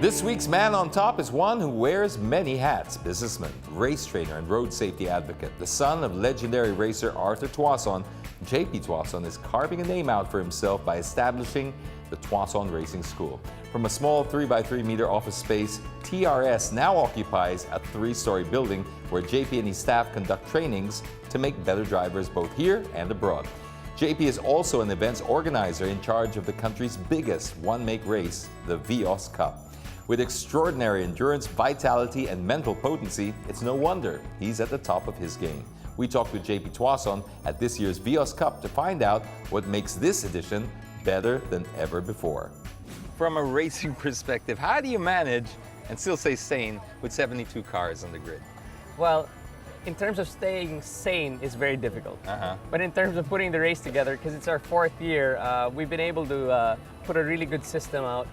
This week's man on top is one who wears many hats. Businessman, race trainer, and road safety advocate. The son of legendary racer Arthur Tuason, JP Tuason is carving a name out for himself by establishing the Tuason Racing School. From a small 3x3-meter office space, TRS now occupies a 3-story building where JP and his staff conduct trainings to make better drivers both here and abroad. JP is also an events organizer in charge of the country's biggest one-make race, the Vios Cup. With extraordinary endurance, vitality, and mental potency, it's no wonder he's at the top of his game. We talked with JP Tuason at this year's Vios Cup to find out what makes this edition better than ever before. From a racing perspective, how do you manage and still stay sane with 72 cars on the grid? Well, in terms of staying sane is very difficult. But in terms of putting the race together, because it's our 4th year, we've been able to put a really good system out.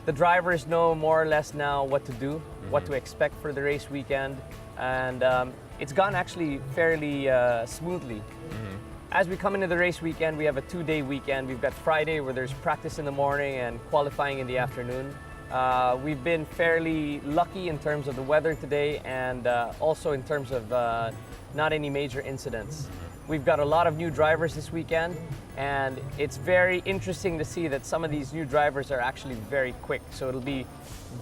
The drivers know more or less now what to do, what to expect for the race weekend, and it's gone actually fairly smoothly. As we come into the race weekend, we have a 2-day weekend. We've got Friday where there's practice in the morning and qualifying in the afternoon. We've been fairly lucky in terms of the weather today and also in terms of not any major incidents. We've got a lot of new drivers this weekend, and it's very interesting to see that some of these new drivers are actually very quick. So it'll be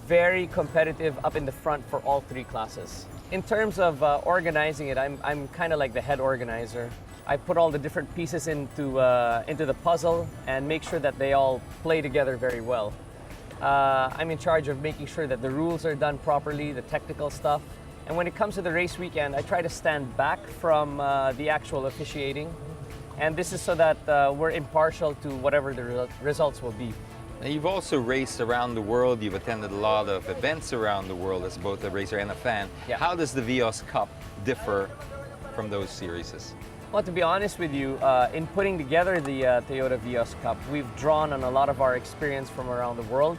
very competitive up in the front for all 3 classes. In terms of organizing it, I'm kind of like the head organizer. I put all the different pieces into the puzzle and make sure that they all play together very well. I'm in charge of making sure that the rules are done properly, the technical stuff. And when it comes to the race weekend, I try to stand back from the actual officiating. And this is so that we're impartial to whatever the results will be. Now, you've also raced around the world. You've attended a lot of events around the world as both a racer and a fan. Yeah. How does the Vios Cup differ from those series? Well, to be honest with you, in putting together the Toyota Vios Cup, we've drawn on a lot of our experience from around the world.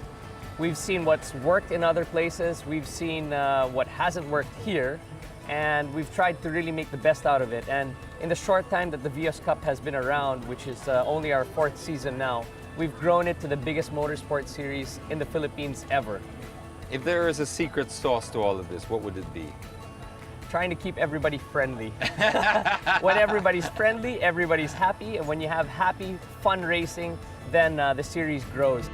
We've seen what's worked in other places, we've seen what hasn't worked here, and we've tried to really make the best out of it. And in the short time that the Vios Cup has been around, which is only our 4th season now, we've grown it to the biggest motorsport series in the Philippines ever. If there is a secret sauce to all of this, what would it be? Trying to keep everybody friendly. When everybody's friendly, everybody's happy, and when you have happy, fun racing, then the series grows.